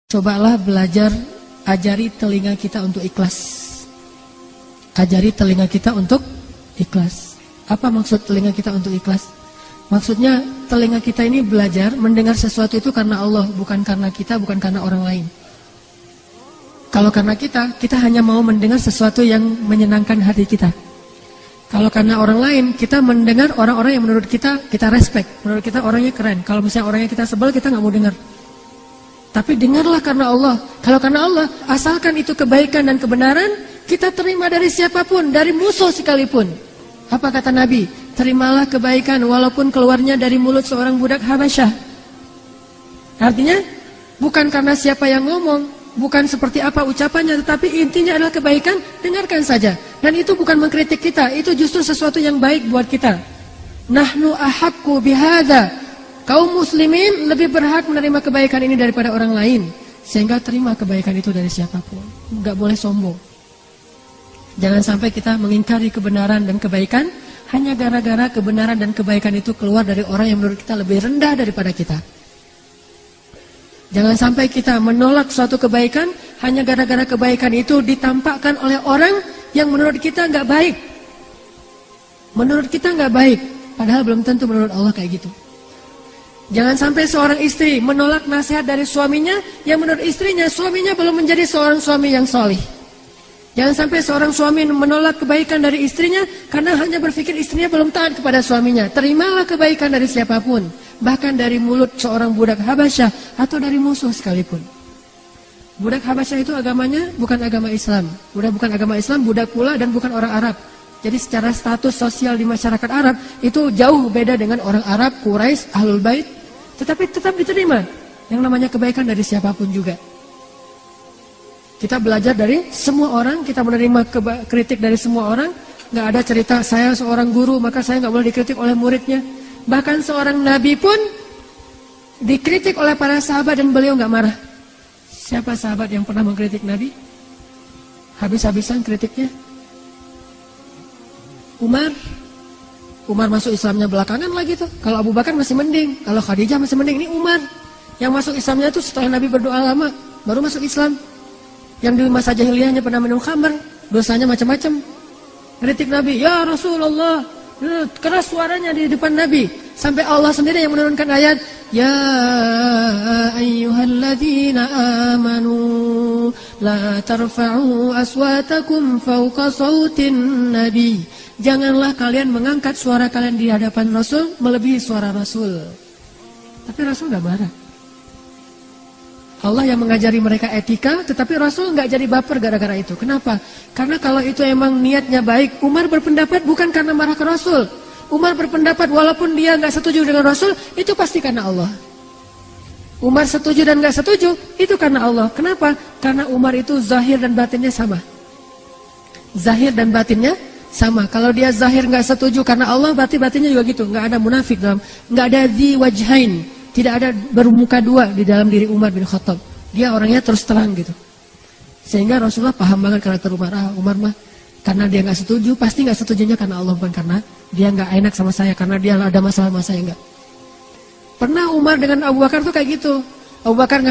Cobalah belajar, ajari telinga kita untuk ikhlas. Ajari telinga kita untuk ikhlas. Apa maksud telinga kita untuk ikhlas? Maksudnya telinga kita ini belajar mendengar sesuatu itu karena Allah, bukan karena kita, bukan karena orang lain. Kalau karena kita hanya mau mendengar sesuatu yang menyenangkan hati kita. Kalau karena orang lain, kita mendengar orang-orang yang menurut kita respect, menurut kita orangnya keren. Kalau misalnya orangnya kita sebel, kita nggak mau dengar. Tapi dengarlah karena Allah. Kalau karena Allah, asalkan itu kebaikan dan kebenaran, kita terima dari siapapun, dari musuh sekalipun. Apa kata Nabi? Terimalah kebaikan walaupun keluarnya dari mulut seorang budak Habasyah. Artinya, bukan karena siapa yang ngomong, bukan seperti apa ucapannya, tetapi intinya adalah kebaikan, dengarkan saja. Dan itu bukan mengkritik kita, itu justru sesuatu yang baik buat kita. Nahnu ahaqqu bihadza. Kaum muslimin lebih berhak menerima kebaikan ini daripada orang lain. Sehingga terima kebaikan itu dari siapapun. Enggak boleh sombong. Jangan sampai kita mengingkari kebenaran dan kebaikan hanya gara-gara kebenaran dan kebaikan itu keluar dari orang yang menurut kita lebih rendah daripada kita. Jangan sampai kita menolak suatu kebaikan hanya gara-gara kebaikan itu ditampakkan oleh orang yang menurut kita enggak baik. Menurut kita enggak baik, padahal belum tentu menurut Allah kayak gitu. Jangan sampai seorang istri menolak nasihat dari suaminya yang menurut istrinya, suaminya belum menjadi seorang suami yang solih. Jangan sampai seorang suami menolak kebaikan dari istrinya karena hanya berpikir istrinya belum taat kepada suaminya. Terimalah kebaikan dari siapapun, bahkan dari mulut seorang budak Habasyah atau dari musuh sekalipun. Budak Habasyah itu agamanya bukan agama Islam. Bukan agama Islam, budak pula dan bukan orang Arab. Jadi secara status sosial di masyarakat Arab itu jauh beda dengan orang Arab, Quraisy, Ahlul Bait. Tetapi tetap diterima yang namanya kebaikan dari siapapun juga. Kita belajar dari semua orang, kita menerima kritik dari semua orang. Gak ada cerita saya seorang guru maka saya gak boleh dikritik oleh muridnya. Bahkan seorang nabi pun dikritik oleh para sahabat dan beliau gak marah. Siapa sahabat yang pernah mengkritik nabi? Habis-habisan kritiknya. Umar masuk Islamnya belakangan lagi tuh. Kalau Abu Bakar masih mending, kalau Khadijah masih mending. Ini Umar yang masuk Islamnya tuh setelah Nabi berdoa lama baru masuk Islam. Yang di masa jahiliyahnya pernah minum khamr, dosanya macam-macam. Kritik Nabi, ya Rasulullah, keras suaranya di depan Nabi. Sampai Allah sendiri yang menurunkan ayat, ya ayyuhalladzina amanu la tarfa'u aswatakum fawqa sautin nabi. Janganlah kalian mengangkat suara kalian di hadapan Rasul melebihi suara Rasul. Tapi Rasul gak marah. Allah yang mengajari mereka etika, tetapi Rasul gak jadi baper gara-gara itu. Kenapa? Karena kalau itu emang niatnya baik, Umar berpendapat bukan karena marah ke Rasul. Umar berpendapat walaupun dia gak setuju dengan Rasul, itu pasti karena Allah. Umar setuju dan gak setuju, itu karena Allah. Kenapa? Karena Umar itu zahir dan batinnya sama. Zahir dan batinnya sama. Kalau dia zahir nggak setuju karena Allah, berarti batinnya juga gitu. Nggak ada munafik dalam, nggak ada dzi wajhain, tidak ada bermuka dua di dalam diri Umar bin Khattab. Dia orangnya terus terang gitu. Sehingga Rasulullah paham banget karakter Umar. Umar mah karena dia nggak setuju, pasti nggak setujunya karena Allah, bukan karena dia nggak enak sama saya, karena dia ada masalah sama saya, enggak. Pernah Umar dengan Abu Bakar tuh kayak gitu. Abu Bakar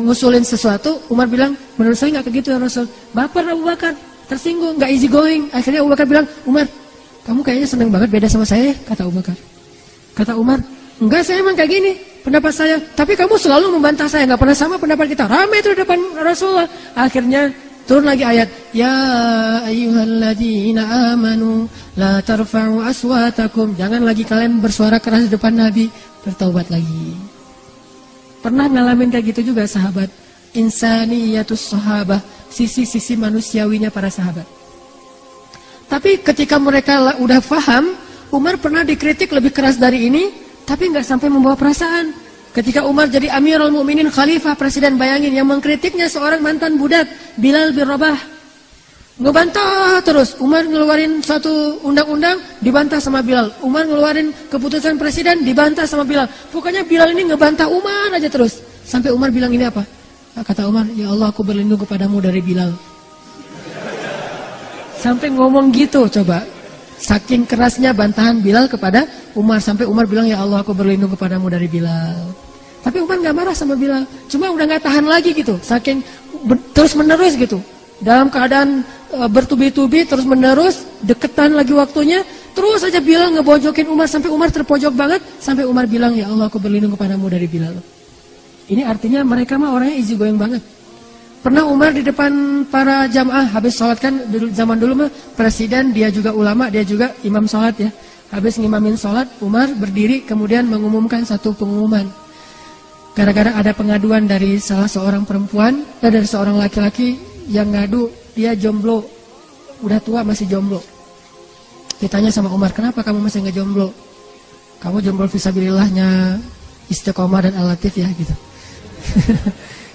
ngusulin sesuatu, Umar bilang, menurut saya nggak kayak gitu ya Rasul. Baper Abu Bakar. Tersinggung, gak easy going. Akhirnya Abu Bakar bilang, Umar, kamu kayaknya senang banget beda sama saya, kata Abu Bakar. Kata Umar, enggak, saya emang kayak gini pendapat saya, tapi kamu selalu membantah saya, gak pernah sama pendapat kita. Ramai itu depan Rasulullah. Akhirnya turun lagi ayat, ya ayyuhalladzina amanu la tarfa'u aswatakum. Jangan lagi kalian bersuara keras di depan Nabi. Bertaubat lagi. Pernah ngalamin kayak gitu juga sahabat. Insaniyatus sahabah, sisi-sisi manusiawinya para sahabat. Tapi ketika mereka udah paham, Umar pernah dikritik lebih keras dari ini, tapi nggak sampai membawa perasaan. Ketika Umar jadi Amirul Mukminin, Khalifah, Presiden, bayangin yang mengkritiknya seorang mantan budak, Bilal bin Rabah. Ngebantah terus. Umar ngeluarin satu undang-undang, dibantah sama Bilal. Umar ngeluarin keputusan presiden, dibantah sama Bilal. Pokoknya Bilal ini ngebantah Umar aja terus. Sampai Umar bilang ini apa? Kata Umar, ya Allah, aku berlindung kepadamu dari Bilal. Sampai ngomong gitu, coba. Saking kerasnya bantahan Bilal kepada Umar. Sampai Umar bilang, ya Allah, aku berlindung kepadamu dari Bilal. Tapi Umar nggak marah sama Bilal, cuma udah nggak tahan lagi gitu, saking terus menerus gitu, dalam keadaan bertubi-tubi terus menerus, deketan lagi waktunya, terus aja Bilal ngebojokin Umar sampai Umar terpojok banget, sampai Umar bilang, ya Allah aku berlindung kepadamu dari Bilal. Ini artinya mereka mah orangnya easy going banget. Pernah Umar di depan para jamaah habis sholat, kan zaman dulu mah presiden, dia juga ulama, dia juga imam sholat ya. Habis ngimamin sholat, Umar berdiri kemudian mengumumkan satu pengumuman. Gara-gara ada pengaduan dari salah seorang perempuan dan dari seorang laki-laki yang ngadu dia jomblo, udah tua masih jomblo. Ditanya sama Umar, kenapa kamu masih nggak jomblo? Kamu jomblo fisabilillahnya Istiqomah dan Al-Latif ya gitu.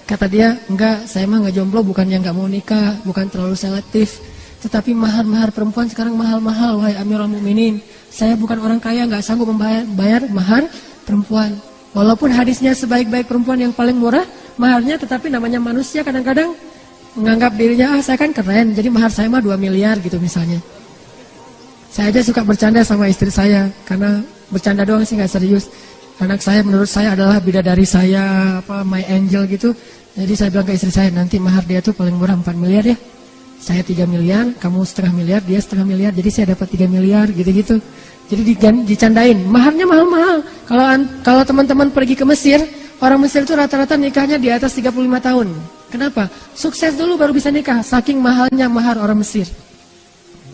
Kata dia, enggak, saya mah nggak jomblo bukan yang nggak mau nikah, bukan terlalu selektif. Tetapi mahar-mahar perempuan sekarang mahal-mahal, wahai Amirul Mukminin. Saya bukan orang kaya, nggak sanggup membayar mahar perempuan. Walaupun hadisnya sebaik-baik perempuan yang paling murah maharnya, tetapi namanya manusia kadang-kadang menganggap dirinya, saya kan keren, jadi mahar saya mah 2 miliar gitu misalnya. Saya aja suka bercanda sama istri saya, karena bercanda doang sih nggak serius. Anak saya menurut saya adalah bidadari saya, my angel gitu. Jadi saya bilang ke istri saya, nanti mahar dia tuh paling murah 4 miliar ya. Saya 3 miliar, kamu setengah miliar, dia setengah miliar, jadi saya dapat 3 miliar gitu-gitu. Jadi dicandain, maharnya mahal-mahal. Kalau teman-teman pergi ke Mesir, orang Mesir itu rata-rata nikahnya di atas 35 tahun. Kenapa? Sukses dulu baru bisa nikah, saking mahalnya mahar orang Mesir.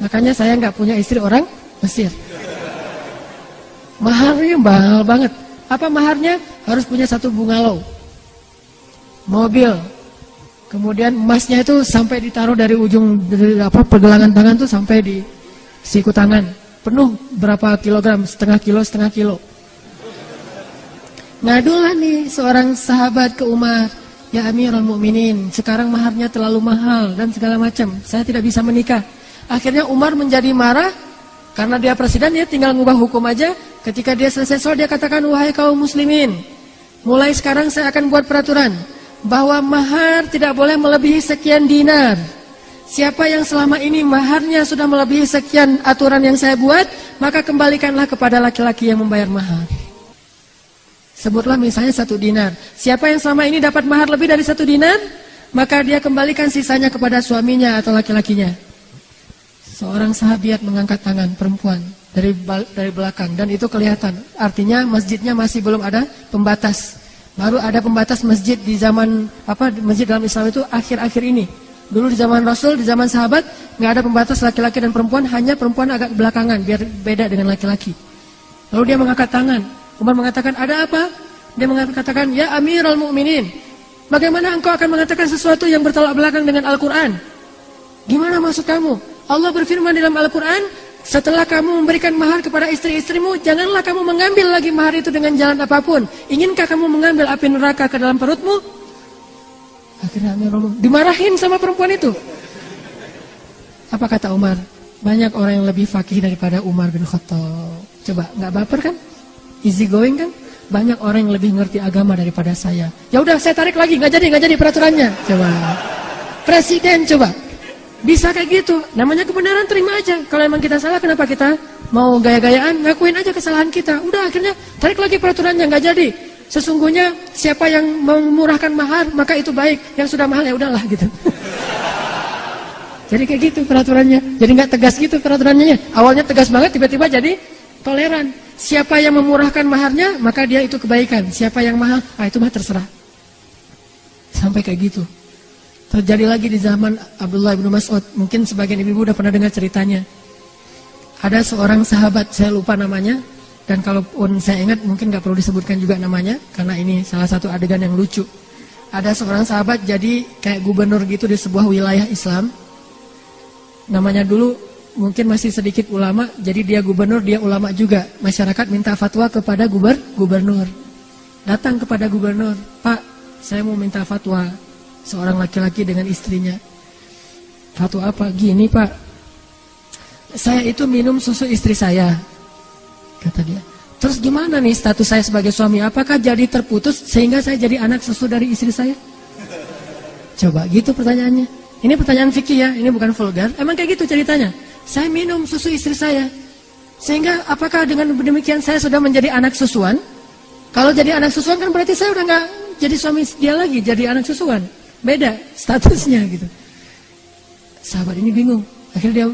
Makanya saya nggak punya istri orang Mesir. Maharnya mahal banget. Apa maharnya? Harus punya 1 bungalow, mobil, kemudian emasnya itu sampai ditaruh dari ujung pergelangan tangan tuh sampai di siku tangan, penuh berapa kilogram, setengah kilo. Ngadulah nih seorang sahabat ke Umar, ya Amirul Mukminin, sekarang maharnya terlalu mahal dan segala macam, saya tidak bisa menikah. Akhirnya Umar menjadi marah, karena dia presiden, dia tinggal ngubah hukum aja. Ketika dia selesai sholat, dia katakan, wahai kaum muslimin, mulai sekarang saya akan buat peraturan bahwa mahar tidak boleh melebihi sekian dinar. Siapa yang selama ini maharnya sudah melebihi sekian aturan yang saya buat, maka kembalikanlah kepada laki-laki yang membayar mahar. Sebutlah misalnya 1 dinar. Siapa yang selama ini dapat mahar lebih dari 1 dinar, maka dia kembalikan sisanya kepada suaminya atau laki-lakinya. Seorang sahabiat mengangkat tangan, perempuan, dari belakang, dan itu kelihatan. Artinya masjidnya masih belum ada pembatas. Baru ada pembatas masjid di zaman masjid dalam Islam itu akhir-akhir ini. Dulu di zaman Rasul, di zaman sahabat, nggak ada pembatas laki-laki dan perempuan, hanya perempuan agak belakangan biar beda dengan laki-laki. Lalu dia mengangkat tangan. Umar mengatakan, ada apa? Dia mengatakan, ya Amirul Mukminin, bagaimana engkau akan mengatakan sesuatu yang bertolak belakang dengan Al-Quran? Gimana maksud kamu? Allah berfirman dalam Al-Quran, setelah kamu memberikan mahar kepada istri-istrimu, janganlah kamu mengambil lagi mahar itu dengan jalan apapun. Inginkah kamu mengambil api neraka ke dalam perutmu? Akhirnya dimarahin sama perempuan itu. Apa kata Umar? Banyak orang yang lebih fakih daripada Umar bin Khattab. Coba, nggak baper kan? Easy going kan? Banyak orang yang lebih ngerti agama daripada saya. Ya udah, saya tarik lagi, nggak jadi peraturannya. Coba, presiden coba. Bisa kayak gitu, namanya kebenaran, terima aja. Kalau emang kita salah, kenapa kita mau gaya-gayaan? Ngakuin aja kesalahan kita. Udah, akhirnya tarik lagi peraturannya, nggak jadi. Sesungguhnya siapa yang memurahkan mahar, maka itu baik. Yang sudah mahal ya udahlah gitu. Jadi kayak gitu peraturannya. Jadi nggak tegas gitu peraturannya. Awalnya tegas banget, tiba-tiba jadi toleran. Siapa yang memurahkan maharnya, maka dia itu kebaikan. Siapa yang mahal, itu mah terserah. Sampai kayak gitu. Terjadi lagi di zaman Abdullah bin Mas'ud. Mungkin sebagian ibu-ibu udah pernah dengar ceritanya. Ada seorang sahabat, saya lupa namanya, dan kalaupun saya ingat mungkin gak perlu disebutkan juga namanya, karena ini salah satu adegan yang lucu. Ada seorang sahabat jadi kayak gubernur gitu di sebuah wilayah Islam. Namanya dulu mungkin masih sedikit ulama, jadi dia gubernur, dia ulama juga. Masyarakat minta fatwa kepada gubernur. Datang kepada gubernur, Pak, saya mau minta fatwa. Seorang laki-laki dengan istrinya. Fatwa apa? Gini Pak, saya itu minum susu istri saya, kata dia. Terus gimana nih status saya sebagai suami? Apakah jadi terputus sehingga saya jadi anak susu dari istri saya? Coba gitu pertanyaannya. Ini pertanyaan fikih ya, ini bukan vulgar. Emang kayak gitu ceritanya. Saya minum susu istri saya, sehingga apakah dengan demikian saya sudah menjadi anak susuan? Kalau jadi anak susuan kan berarti saya udah nggak jadi suami dia lagi, jadi anak susuan. Beda statusnya gitu. Sahabat ini bingung. Akhirnya dia,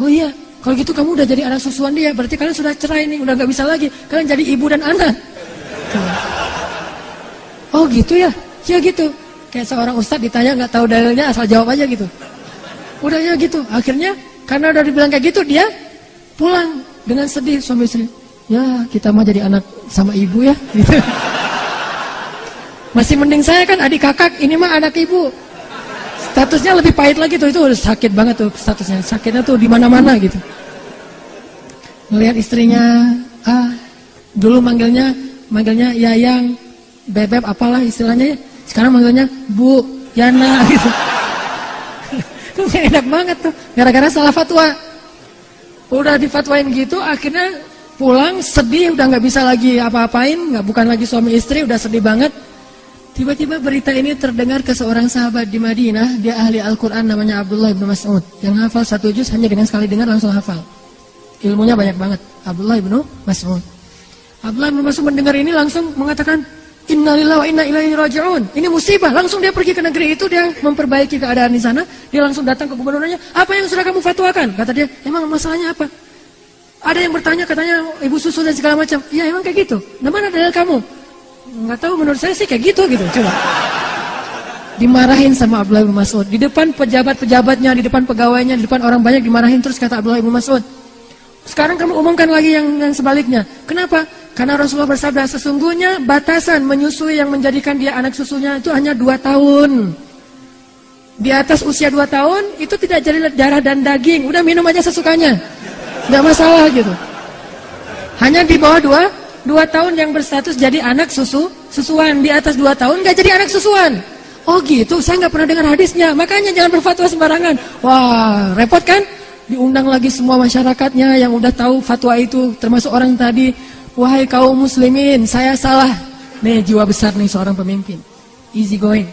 oh iya, kalau gitu kamu udah jadi anak susuan dia, berarti kalian sudah cerai nih, udah nggak bisa lagi. Kalian jadi ibu dan anak. Oh gitu ya? Ya gitu. Kayak seorang ustadz ditanya nggak tahu dalilnya, asal jawab aja gitu. Udah ya gitu. Akhirnya karena udah dibilang kayak gitu, dia pulang dengan sedih suami istri. Ya kita mah jadi anak sama ibu ya. Gitu. Masih mending saya kan adik kakak, ini mah anak ibu. Statusnya lebih pahit lagi tuh, itu udah sakit banget tuh statusnya. Sakitnya tuh di mana-mana gitu. Ngelihat istrinya, dulu manggilnya Yayang, Bebeb apalah istilahnya ya. Sekarang manggilnya Bu, Yana gitu. Enak banget tuh, gara-gara salah fatwa. Udah difatwain gitu, akhirnya pulang sedih, udah nggak bisa lagi apa-apain, bukan lagi suami istri, udah sedih banget. Tiba-tiba berita ini terdengar ke seorang sahabat di Madinah, dia ahli Al-Quran namanya Abdullah bin Mas'ud, yang hafal 1 juz hanya dengan sekali dengar langsung hafal. Ilmunya banyak banget, Abdullah bin Mas'ud. Abdullah bin Mas'ud mendengar ini langsung mengatakan, Innalillahi wa inna ilaihi raji'un. Ini musibah. Langsung dia pergi ke negeri itu, dia memperbaiki keadaan di sana. Dia langsung datang ke gubernurnya. Apa yang sudah kamu fatwakan? Kata dia, emang masalahnya apa? Ada yang bertanya, katanya ibu susu dan segala macam. Ya emang kayak gitu. Nah mana dalil kamu? Nggak tahu, menurut saya sih kayak gitu. Coba. Dimarahin sama Abdullah bin Mas'ud. Di depan pejabat-pejabatnya, di depan pegawainya, di depan orang banyak dimarahin terus, kata Abdullah bin Mas'ud. Sekarang kamu umumkan lagi yang sebaliknya. Kenapa? Karena Rasulullah bersabda, sesungguhnya batasan menyusui yang menjadikan dia anak susunya itu hanya 2 tahun. Di atas usia 2 tahun, itu tidak jadi darah dan daging. Udah minum aja sesukanya. Nggak masalah gitu. Hanya di bawah 2 tahun yang berstatus jadi anak susuan. Di atas 2 tahun nggak jadi anak susuan. Oh gitu, saya nggak pernah dengar hadisnya. Makanya jangan berfatwa sembarangan. Wah, repot kan? Diundang lagi semua masyarakatnya yang udah tahu fatwa itu, termasuk orang tadi. Wahai kaum muslimin, saya salah. Nih jiwa besar nih seorang pemimpin, easy going,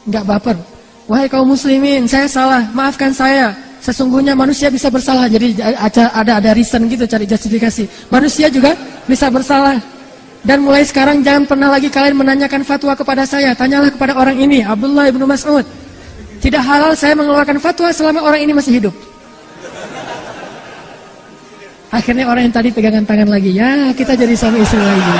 nggak baper. Wahai kaum muslimin, saya salah, maafkan saya. Sesungguhnya manusia bisa bersalah. Jadi ada reason gitu, cari justifikasi. Manusia juga bisa bersalah. Dan mulai sekarang jangan pernah lagi kalian menanyakan fatwa kepada saya. Tanyalah kepada orang ini, Abdullah bin Mas'ud. Tidak halal saya mengeluarkan fatwa selama orang ini masih hidup. Akhirnya orang yang tadi pegangan tangan lagi, ya kita jadi suami istri lagi.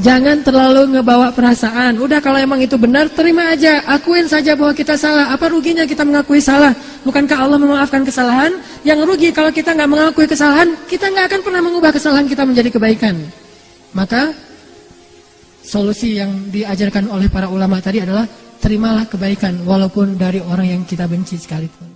Jangan terlalu ngebawa perasaan. Udah kalau emang itu benar, terima aja. Akuin saja bahwa kita salah. Apa ruginya kita mengakui salah? Bukankah Allah memaafkan kesalahan? Yang rugi kalau kita nggak mengakui kesalahan, kita nggak akan pernah mengubah kesalahan kita menjadi kebaikan. Maka solusi yang diajarkan oleh para ulama tadi adalah terimalah kebaikan walaupun dari orang yang kita benci sekalipun.